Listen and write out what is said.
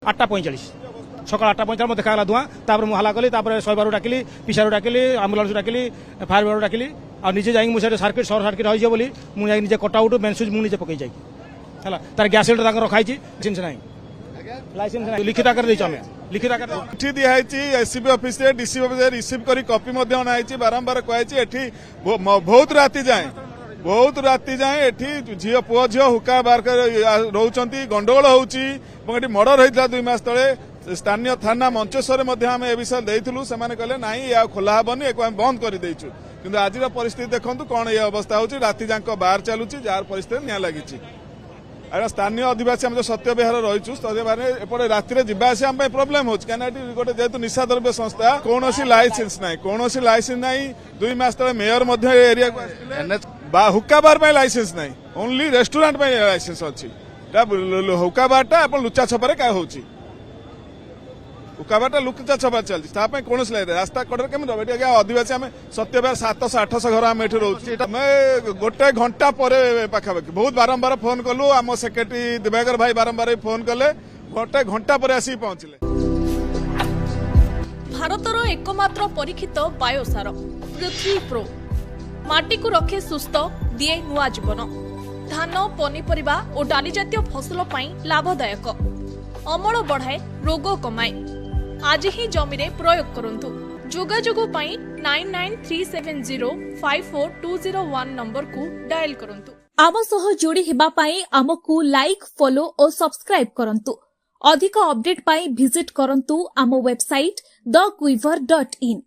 8:45 সকাল 8:45 মধ্যে দেখা গেল ধোঁয়া। তারপরে মু হালা কলি, তারপরে 100 ডাকিলি, পিসারু ডাকিলি, আম্বুলান্স ডাকিলি, ফায়ার ব্রিগেড ডাকিলি। আর নিজে যাই মু সেটা সার্কিট সর সার্কিট হয়েছে বলি মু যাই নিজে কটা উঠু মেন সুইচ মু নিজে পকাই যাই হলা। তার গ্যাস সিলিন্ডর তাঙ্কর রখাইছি, লাইসেন্স নাই, লাইসেন্স নাই, লিখিত আকারে দিয়েছি আমি, লিখিত আকারে চিঠি দিয়াছি এসসিবি অফিসে ডিসি অফিসে রিসিভ করে কপি মধ্যে অনাইছি। বারম্বার কুହାଯାଇଛି এটি ବହୁତ রাতি যাଏ এটি ঝিও পুଅ ঝিଅ ହୁକା ବାର ରହୁଛନ୍ତି, ଗଣ୍ଡଗୋଳ ହେଉଛି ଏବଂ ଏଠି ମର୍ଡର ହୋଇଥିଲା 2 ମାସ ତଳେ। ସ୍ଥାନୀୟ ଥାନା ମଞ୍ଚେଶ୍ୱରରେ ମଧ୍ୟ ଆମେ ଏ ବିଷୟରେ ଦେଇଥିଲୁ, ସେମାନେ କହିଲେ ନାଇଁ ଏହା ଖୋଲା ହେବନି, ଏକୁ ଆମେ ବନ୍ଦ କରିଦେଇଛୁ। କିନ୍ତୁ ଆଜିର ପରିସ୍ଥିତି ଦେଖନ୍ତୁ କ'ଣ ଏ ଅବସ୍ଥା ହେଉଛି, ରାତି ଯାକ ବାର ଚାଲୁଛି, ଯାହାର ପରିସ୍ଥିତି ନିଆଁ ଲାଗିଛି। ଆଜ୍ଞା ସ୍ଥାନୀୟ ଅଧିବାସୀ ଆମେ ଯୋଉ ସତ୍ୟ ବିହାର ରହିଛୁ, ସତ୍ୟ ବିହାର ଏପଟେ ରାତିରେ ଯିବା ଆସିବା ଆମ ପାଇଁ ପ୍ରୋବ୍ଲେମ ହେଉଛି, କାହିଁକିନା ଏଠି ଗୋଟେ ଯେହେତୁ ନିଶା ଦ୍ରବ୍ୟ ସଂସ୍ଥା, କୌଣସି ଲାଇସେନ୍ସ ନାହିଁ। 2 ମାସ ତଳେ ମେୟର ମଧ୍ୟ ଏ ଏରିଆକୁ ଆସିଥିଲେ, ହୁକା ବାର ପାଇଁ ଲାଇସେନ୍ସ ନାହିଁ, ଓନ୍ଲି ରେଷ୍ଟୁରାଣ୍ଟ ପାଇଁ ଲାଇସେନ୍ସ ଅଛି। ହୁକା ବାରଟା ଆପଣ ଲୁଚା ଛପାରେ ହେଉଛି, ହୁକା ବାରଟା ଲୁଚା ଛପାରେ ଚାଲିଛି, ତା ପାଇଁ କୌଣସି ରାସ୍ତା କଡରେ କେମିତି ରହିବ? ଏଠି ଆଜ୍ଞା ଅଧିବାସୀ ଆମେ ସତ୍ୟ ବିହାର 700-800 ଘର ଆମେ ଏଠି ରହୁଛୁ। ଆମେ 1 ଘଣ୍ଟା ପରେ ପାଖାପାଖି ବହୁତ ବାରମ୍ବାର ଫୋନ କଲୁ, ଆମ ସେକ୍ରେଟାରୀ ଦିବାକର ଭାଇ ବାରମ୍ବାର ଫୋନ କଲେ, 1 ଘଣ୍ଟା ପରେ ଆସିକି ପହଞ୍ଚିଲେ। ଭାରତର ଏକମାତ୍ର ପରୀକ୍ଷିତ ବାୟୋସାର ପୃଥ୍ୱୀ ପ୍ରୋ ମାଟିକୁ ରଖେ ସୁସ୍ଥ, ଦିଏ ନୂଆ ଜୀବନ। ଧାନ, ପନିପରିବା ଓ ଡାଲି ଜାତୀୟ ଫସଲ ପାଇଁ ଲାଭଦାୟକ, ଅମଳ ବଢ଼ାଏ, ରୋଗ କମାଏ। ଆଜି ହିଁ ଜମିରେ ପ୍ରୟୋଗ କରନ୍ତୁ। ଯୋଗାଯୋଗ ପାଇଁ 9937054201 ନମ୍ବରକୁ ଡାଏଲ କରନ୍ତୁ। ଆମ ସହ ଯୋଡ଼ି ହେବା ପାଇଁ ଆମକୁ ଲାଇକ୍, ଫଲୋ ଓ ସବସ୍କ୍ରାଇବ୍ କରନ୍ତୁ। ଅଧିକ ଅପଡେଟ୍ ପାଇଁ ଭିଜିଟ୍ କରନ୍ତୁ ଆମ ୱେବସାଇଟ୍ thequiver.in।